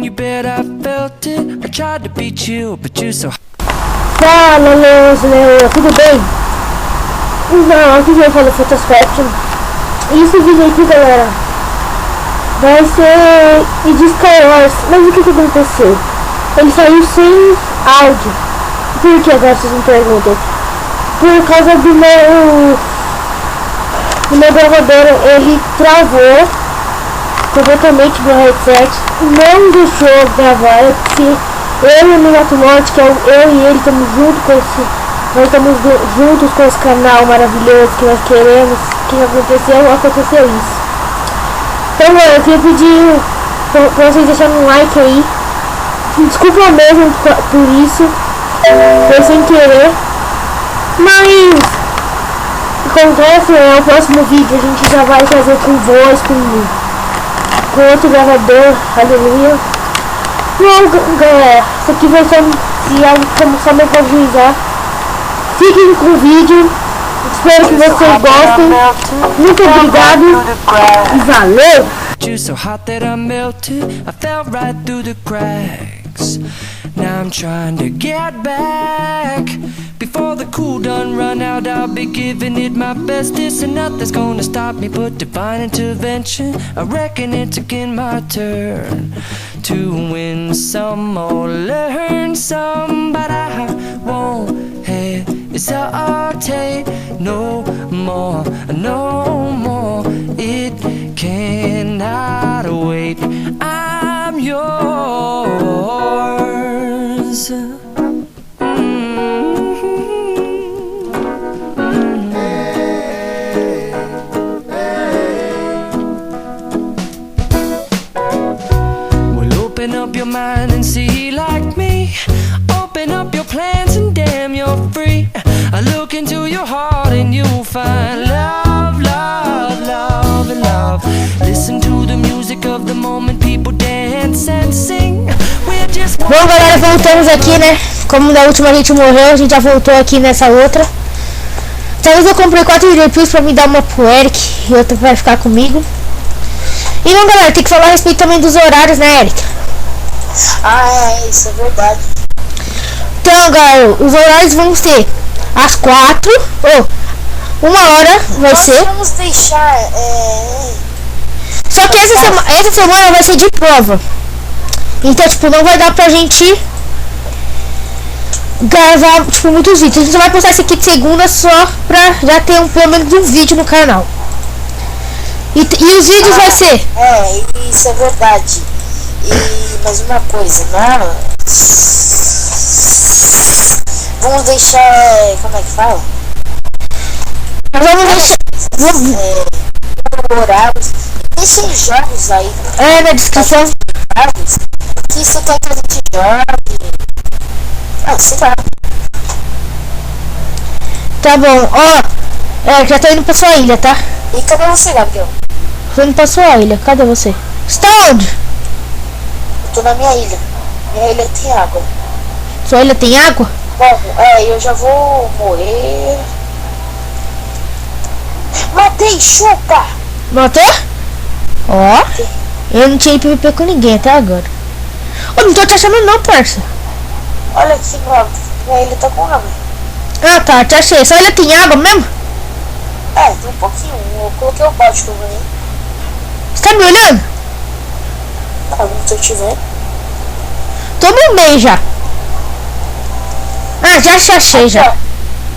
you bet I felt it. I tried to beat you, but you're so. Fala, Leandro, tudo bem? Não, aqui já falou Photospectrum. Esse vídeo aqui, galera, vai ser de Skywars. Mas o que aconteceu? Ele saiu sem áudio. Por que agora vocês me perguntam? Por causa do meu gravador, ele travou completamente meu headset, não deixou eu gravar, porque eu e o Minatomote, que eu e ele estamos juntos com juntos com esse canal maravilhoso que nós queremos. O que aconteceu isso. Então, mano, eu queria pedir pra vocês deixarem um like aí. Desculpa mesmo por isso, foi sem querer, mas acontece, no próximo vídeo a gente já vai fazer com voz, com outro gravador, aleluia. Bom, galera, isso aqui vai ser só me prejudicar. Fiquem com o vídeo, espero que vocês gostem. Muito obrigado e valeu! You're so hot that I melted, I fell right through the cracks. Now I'm trying to get back. Before the cool done run out, I'll be giving it my bestest, and nothing's gonna stop me but divine intervention. I reckon it's again my turn to win some or learn some, but I won't hesitate no more, no more. It cannot wait. I'm yours. Well, open up your mind and see like me. Open up your plans and damn, you're free. I look into your heart and you'll find love, love, love, and love. Listen to the music of the moment, people dance and sing. We're just. Bom, galera, voltamos aqui, né? Como da última a gente morreu, a gente já voltou aqui nessa outra. Talvez eu comprei 4 videopills pra me dar uma pro Eric e outra vai ficar comigo. E não, galera, tem que falar a respeito também dos horários, né, Eric? Ah, é, isso é verdade. Então, galera, os horários vão ser às 4 ou 1h vai ser. Vamos deixar. Só que essa semana vai ser de prova. Então, tipo, não vai dar pra gente gravar, tipo, muitos vídeos. A gente só vai postar esse aqui de segunda só pra já ter pelo menos um vídeo no canal. E os vídeos vai ser. Isso é verdade. E mais uma coisa, não. Vamos deixar. Como é que fala? Vamos deixar. Horários. Deixa os jogos aí. Na descrição. Que isso quer que a gente jogue. Ah, sei lá. Tá bom, ó. Já tô indo pra sua ilha, tá? E cadê você, Gabriel? Tô indo pra sua ilha, cadê você? Você tá onde? Eu tô na minha ilha. Minha ilha tem água. Sua ilha tem água? Bom, eu já vou morrer. Matei, chupa! Matou? Ó. Eu não tinha PVP com ninguém até agora. Ô, não tô te achando não, parça. Olha aqui, minha ilha tá com água. Ah, tá, te achei. Sua ilha tem água mesmo? Tem um pouquinho. Eu coloquei o balde que eu ganhei. Você tá me olhando? Não tô te vendo. Tô no meio já. Ah, já te achei já.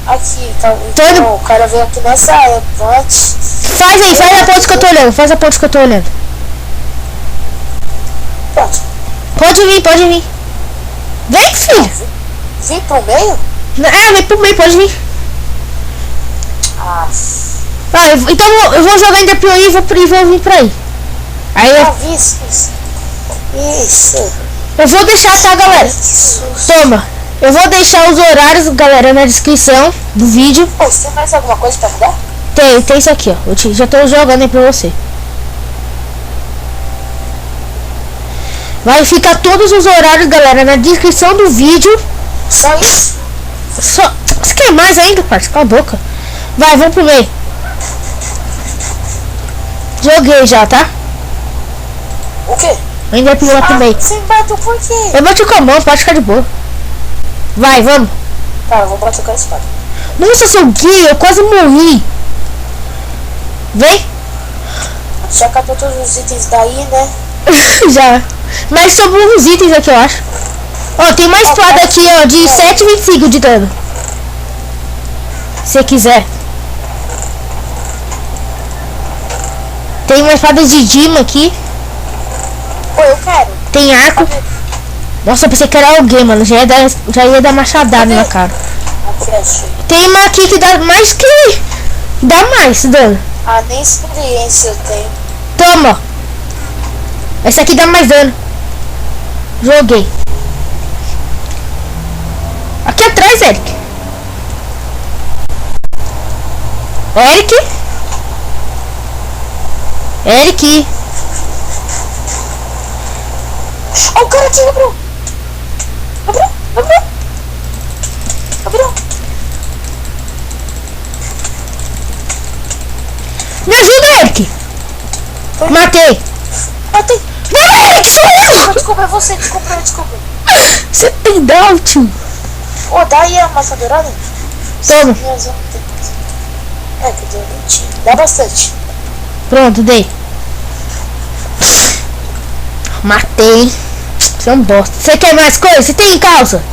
Aqui, tá. Então, o cara veio aqui nessa área. Faz aí, faz a ponte que eu tô olhando. Faz a ponte que eu tô olhando. Pronto. Pode vir. Vem, filho. Vem pro meio? Vem pro meio, pode vir. Então eu vou jogar ainda pro aí e vou vir pra aí. Aí isso. Eu vou deixar, tá, galera? Toma. Eu vou deixar os horários, galera, na descrição do vídeo. Você tem mais alguma coisa pra mudar? Tem isso aqui, ó. Já tô jogando aí pra você. Vai ficar todos os horários, galera, na descrição do vídeo. Só isso? Você quer mais ainda, parça? Cala a boca. Vai, vamos pro meio. Joguei já, tá? O quê? Ainda é pior também. Você me bateu por quê? Eu vou te com a mão, pode ficar de boa. Vai, vamos. Tá, eu vou bater com a espada. Nossa, seu gay, eu quase morri. Vem. Já captou todos os itens daí, né? Já. Mas sobrou uns itens aqui, eu acho. Ó, tem uma espada aqui, ó, de 7,25 de dano. Se você quiser. Tem uma espada de Dima aqui. Pô, eu quero. Tem arco. Nossa, eu pensei que era alguém, mano. Já ia dar machadada na cara. Aqui, achei. Tem uma aqui que dá mais que... Dá mais dano. Ah, nem experiência eu tenho. Toma. Essa aqui dá mais dano. Joguei. Aqui atrás, Eric. Eric? Eric? Ó, o cara aqui abriu. Abriu. Me ajuda, Eric. Matei. Matei. Não, Eric, sou eu. Desculpa, é você. Desculpa. Você tem down, tio. Ô, dá aí a massa dourada. Toma. É, que deu 20. Dá bastante. Pronto, dei. Matei. Você é um bosta. Você quer mais coisa? Você tem calça?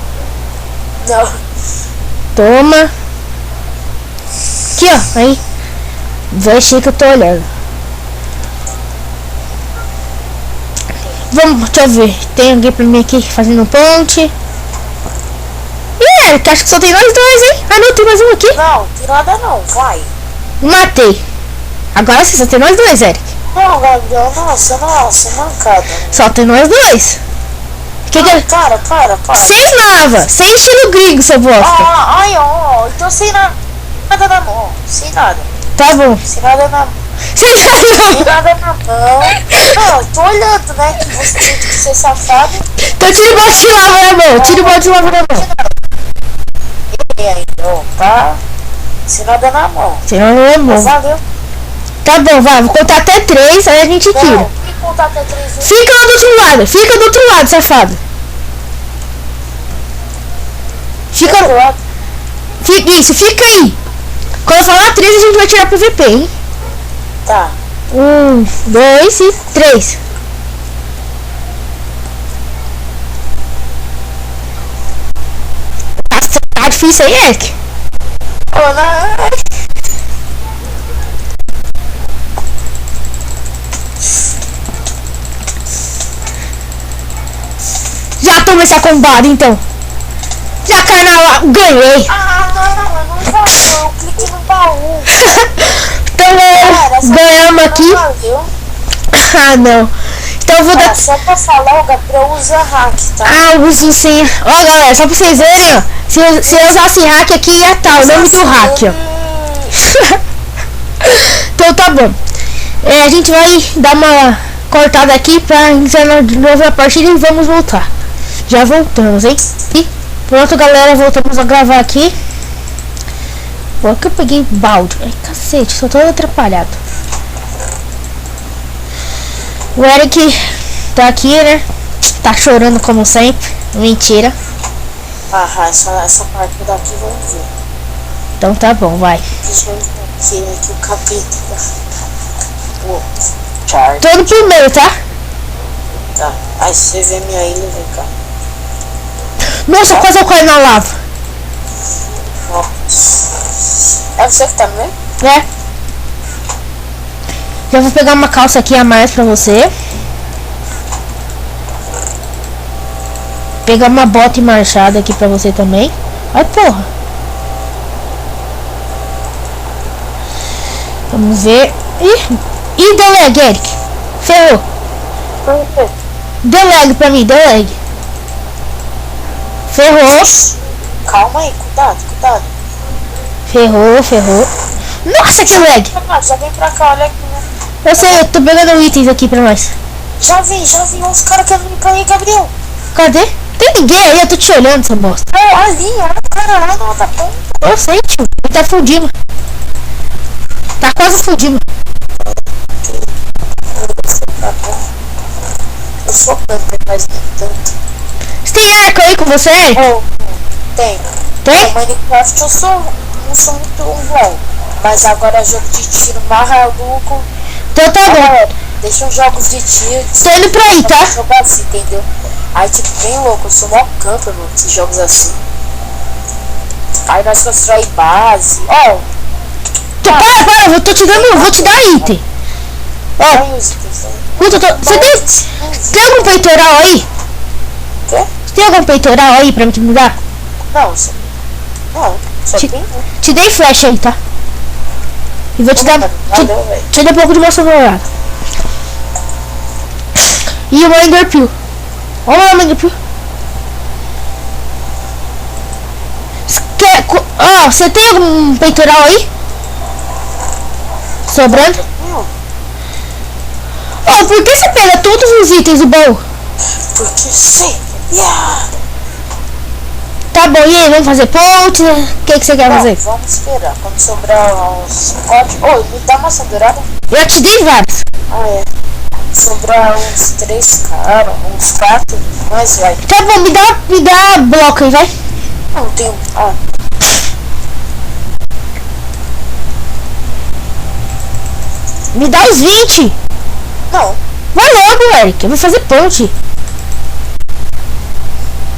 Não. Toma. Aqui, ó. Aí. Deixa que eu tô olhando. Vamos, deixa eu ver. Tem alguém pra mim aqui fazendo ponte. Ih, Eric, acho que só tem nós dois, hein? Ah, não, tem mais um aqui. Não, tem nada não. Vai. Matei. Agora sim, só tem nós dois, Eric. Não, Gabriel. Nossa, mancada. Só tem nós dois. Que que é? Para. Sem lava, sem estilo gringo, seu bosta. Ó. Então sem nada na mão. Sem nada. Tá bom. Sem nada na mão. Sem Sem nada. nada na mão. Não, tô olhando, né? Que você tem que ser safado. Então tira o bote de lava na mão. Tira o bote de lava na mão. E aí, ó, tá? Sem nada na mão. Sem nada na mão. Valeu. Tá bom, vai. Vou contar até 3, aí a gente tira. Não, tem que contar até 3 vezes. Fica lá do outro lado. Fica do outro lado, safado. Fica... Isso, fica aí. Quando eu falar 3, a gente vai tirar pro VP, hein? Tá. 1, 2 e 3. Tá difícil aí, Eric? Olá. Já toma essa combada, então. Já cai na lá. Ganhei. Não valeu. Eu cliquei no baú. Então ganhamos aqui. Valeu. Ah, não. Então eu vou dar... Só pra falar, o Gabriel usa hack, tá? Ah, eu uso sim. Ó, galera, só pra vocês verem, ó. Se eu usasse hack aqui, ia estar o nome do hack, ó. Então tá bom. A gente vai dar uma cortada aqui pra iniciar de novo a partida e vamos voltar. Já voltamos, hein? E pronto, galera, voltamos a gravar aqui. Pô, que eu peguei balde. Ai, cacete, sou todo atrapalhado. O Eric tá aqui, né? Tá chorando como sempre. Mentira. Essa parte daqui vamos ver. Então tá bom, vai. Deixa eu ver aqui o capítulo. Pô, Charlie. Todo primeiro, tá? Tá. Aí você vê minha ilha, vem cá. Nossa, quase eu caí na lava. É você que tá vendo? É. Já vou pegar uma calça aqui a mais pra você. Pegar uma bota e machado aqui pra você também. Ai, porra. Vamos ver. Ih, deu lag, Eric. Ferrou. Deu lag pra mim, deu lag. Ferrou. Calma aí, cuidado. Ferrou. Nossa, que lag. Já vem pra cá, olha aqui, né? Eu sei, eu tô pegando itens aqui pra nós. Já vi, os caras querem me cair, Gabriel. Cadê? Tem ninguém aí, eu tô te olhando, seu bosta. Ali, olha o cara lá na outra ponta. Eu sei, tio. Ele tá fundindo. Tá quase fundindo. Eu sou camper, mas nem tanto. Você tem arco aí com você, Eric? Oh, tem. Tem? No Minecraft eu não sou muito bom. Mas agora jogo de tiro maluco. Então tá bom. Deixa os jogos de tiro. Tô indo pra aí, tá? Jogar assim, entendeu? Aí tipo, bem louco, eu sou mó camper, mano, esses jogos assim. Aí nós constrói base. Ó, Para, eu tô te dando, vou te dar item. Ó, olha os itens aí. você tem algum peitoral aí? Quê? Você tem algum peitoral aí pra me te mudar? Não, só tem um. Te dei flecha aí, tá? E vou te dar, Valeu, velho. te dar um pouco de moça dourada. E o Ender Pill. Olha o Ender Pill. Você tem algum peitoral aí? Sobrando? Oh, por que você pega todos os itens do baú? Porque sei. Yeah. Tá bom, e aí, vamos fazer ponte? O que você quer fazer? Vamos esperar. Quando sobrar uns códigos. Ô, me dá maçã dourada? Eu te dei vários. Ah, é. Quando sobrar uns 3 caras, uns 4, mas vai. Tá bom, me dá bloco aí, vai. Não tenho. Ah, Me dá os 20. não. Vai logo, Eric. Eu vou fazer ponte.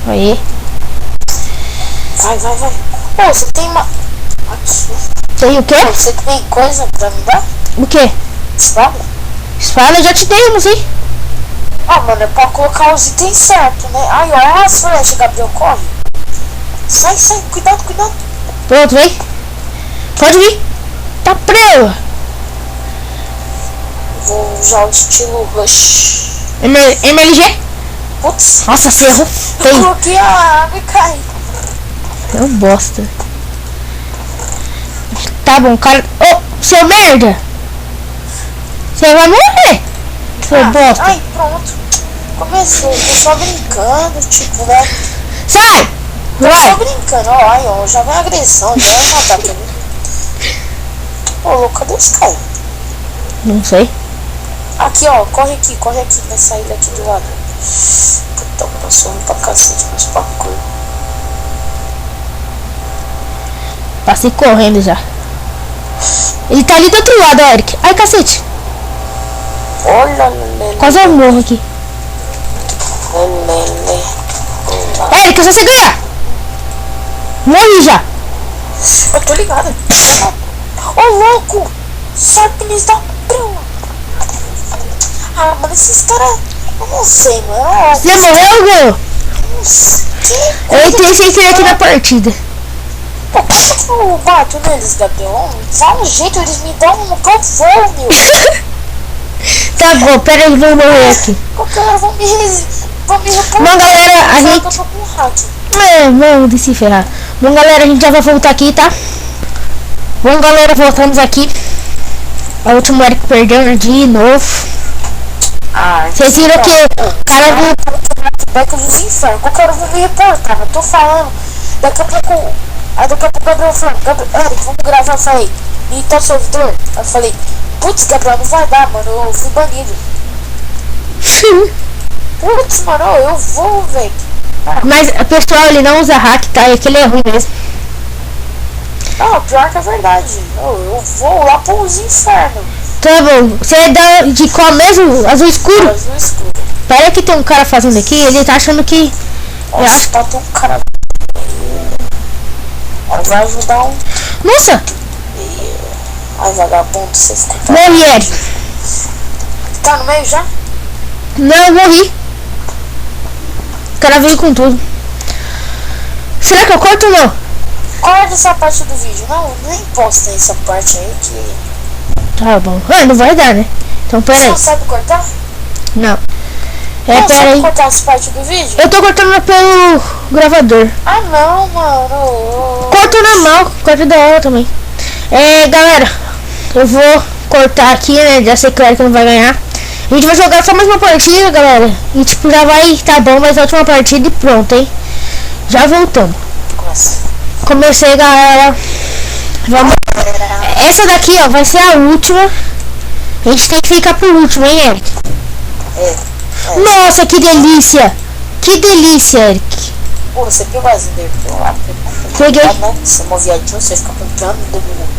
Aí. Vai. Ô, você tem uma. Aqui. Tem o quê? Ô, você tem coisa pra me dar? O quê? Espada? Espada eu já te dei, não sei. Ah, mano, é pra colocar os itens certos, né? Ai, olha as flechas, Gabriel, corre. Sai, cuidado. Pronto, vem. Pode vir. Tá preso. Vou usar o estilo Rush. MLG? Putz, Nossa, ferro. eu Tem. coloquei a água e cai. É um bosta. Tá bom, cara. Ô, seu merda. Você vai morrer. Seu bosta. Ai, pronto. Começou, tô só brincando, tipo, né? Sai. Tô só Vai. brincando, ó, ai, ó, já vem agressão, já vai matar pra mim. Ô, louco, cadê os caras? Não sei. Aqui, ó, corre aqui nessa ilha aqui do lado. Puta, eu tô suando pra cacete com os bagulho. Passei correndo já. Ele tá ali do outro lado, Eric. Ai, cacete. Olha, lelê. Quase eu morro aqui. Lelê. Eric, é só você ganhar. Morri já. Eu tô ligado. Ô, louco! Sarpines da bruma. Ah, mano, esses caras... Eu não sei, mano. Você morreu ou ganhou? Não sei. Eu entrei sem querer aqui na partida. Pô, como eu bato neles, Gabriel? Dá um jeito, eles me dão um que eu vou, meu. Tá bom, pera aí, vou morrer aqui. Qualquer hora vão me reportar. Bom, galera, a Só gente... que eu tô com um hack. Vamos se ferrar. Bom, galera, a gente já vai voltar aqui, tá? Bom, galera, voltamos aqui. O último Eric perdeu, né, de novo. Ah, Vocês viram que o cara viu... Beca dos infernos. Qualquer hora vão me reportar, eu tô falando. Daqui a pouco... Aí daqui a pouco o Gabriel falou, Eric, vamos gravar, eu falei, e tá o servidor? Eu falei, putz, Gabriel, não vai dar, mano, eu fui banido. Putz, mano, eu vou, velho. Mas, pessoal, ele não usa hack, tá? É que ele é ruim mesmo. Não, pior que é verdade. Eu vou lá pros infernos. Tá bom, você é de qual mesmo? Azul escuro? Azul escuro. Pera que tem um cara fazendo aqui, ele tá achando que... Eu Nossa, acho... tá tão cara... Aí vai ajudar um... Nossa! Ai, vagabundo, você ficou... Morri, Eric. Tá no meio já? Não, eu morri. O cara veio com tudo. Será que eu corto ou não? Corta essa parte do vídeo. Não, nem posta essa parte aí que... Tá bom. Ah, não vai dar, né? Então pera Você aí. não sabe cortar? Não. Não Pera sabe aí. cortar as partes do vídeo? Eu tô cortando pelo gravador. Ah, não, mano. Corto normal, corto da hora também. Galera, eu vou cortar aqui, né? Já sei que o Eric não vai ganhar. A gente vai jogar só mais uma partida, galera. E tipo, já vai, tá bom, mas a última partida e pronto, hein? Já voltamos. Nossa. Comecei, galera. Vamos. Essa daqui, ó, vai ser a última. A gente tem que ficar por último, hein, Eric? É. Nossa, que delícia! Que delícia, Eric. Pô, você pegou as Enderpearl lá? Peguei. Né? Você é mó viadinho, você fica comprando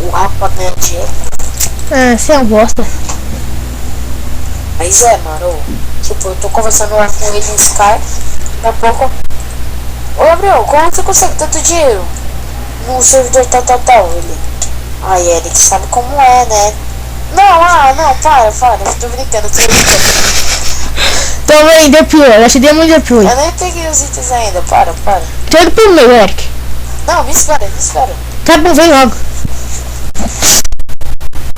o rabo pra ganhar dinheiro. Ah, você é um bosta. Mas mano, tipo, eu tô conversando lá com ele em Sky, daqui a pouco. Ô Gabriel, como você consegue tanto dinheiro no servidor tal? Ele. Ai, Eric, sabe como é, né? Não, para, eu tô brincando, Toma aí, Enderpearl. Eu te dei um Enderpearl. Eu nem peguei os itens ainda, para. Chega pro meio, Eric. Não, me espera. Tá bom, vem logo.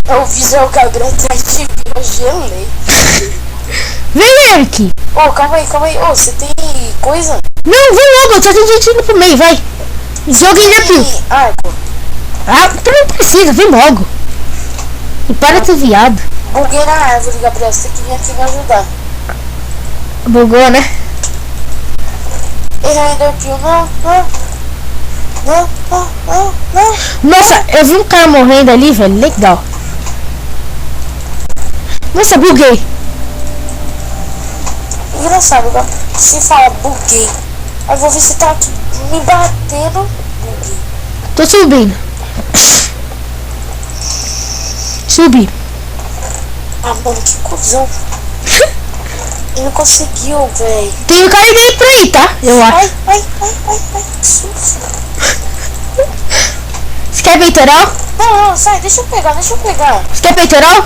Eu vi o Gabriel atrás de mim, eu gelei. Vem, Eric. Ô, calma aí. Ô, você tem coisa? Não, vem logo. Só tem gente indo pro meio, vai. Joga Enderpearl. Tem arco. Ah, tu não precisa, vem logo. E para de ser viado. Buguei na árvore, Gabriel, você tem que vir aqui me ajudar. Bugou, né? Ele ainda viu, não. Nossa, eu vi um cara morrendo ali, velho. Legal. Nossa, buguei. Engraçado, agora se fala buguei. Aí vou ver se tá aqui me batendo. Buguei. Tô subindo. Subi. Ah, mano, que cuzão. Ele não conseguiu, velho. Tem um cara dentro aí, tá? Eu acho. Ai, que susto. Você quer peitoral? Não, sai, deixa eu pegar. Você quer peitoral?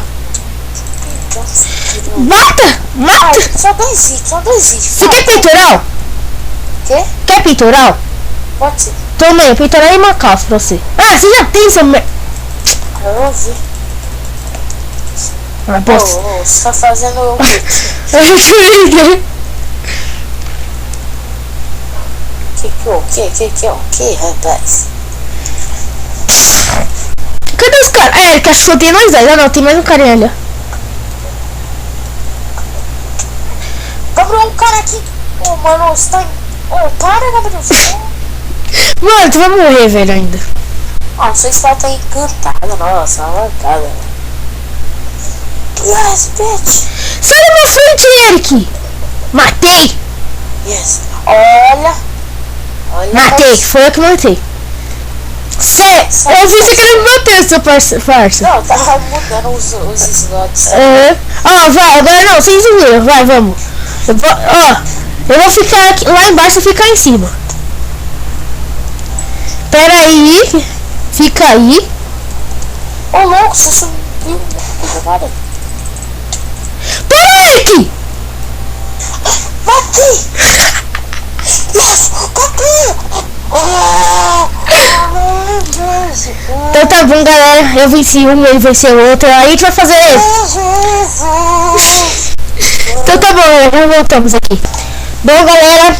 Mata! Ai, só dois hits. Você quer peitoral? Quê? Quer peitoral? Pode ser. Toma aí, peitoral e uma calça pra você. Ah, você já tem, seu merda. Eu vi. Ah, bosta. Você tá fazendo o quê? Que, rapaz? Cadê os caras? É, que acho que só tem nós dois. Ah, não, tem mais um carinha ali. Gabriel, um cara aqui. Ô, mano, você tá... Ô, para, Gabriel. Mano, tu vai morrer, velho, ainda. Ah, sua espada tá encantada. Nossa, uma mancada. Yes, bitch. Sai da minha frente, Eric. Matei. Yes. Olha. Matei, foi eu que matei. Eu vi você querendo me bater, seu parça. Não, tava mudando os slots. Ó, vai, agora não, sem zoeira, vai, vamos. Eu vou ficar aqui, lá embaixo e ficar em cima. Pera aí, fica aí. Ô, louco, você subiu. Nada. Para, Eric! Matei! Yes, matei! Então tá bom, galera. Eu venci um, ele venceu outro. Aí a gente vai fazer. Então tá bom, galera. Já voltamos aqui. Bom, galera,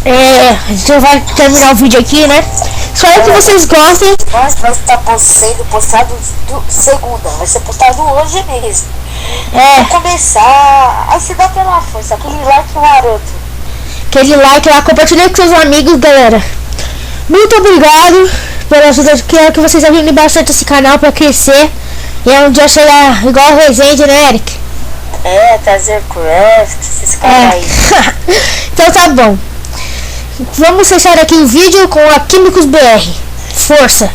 a gente já vai terminar o vídeo aqui, né? Espero que vocês gostem. Mas vai estar sendo postado segunda. Vai ser postado hoje mesmo. Pra começar a se dar pela força. Aquele like maroto. Aquele like lá, compartilha com seus amigos, galera. Muito obrigado pela ajuda. Quero que vocês ajudem bastante esse canal pra crescer. E um dia chegar igual o Resende, né, Eric? Trazer craft, esses caras aí. Então tá bom. Vamos fechar aqui o vídeo com a Químicos BR. Força!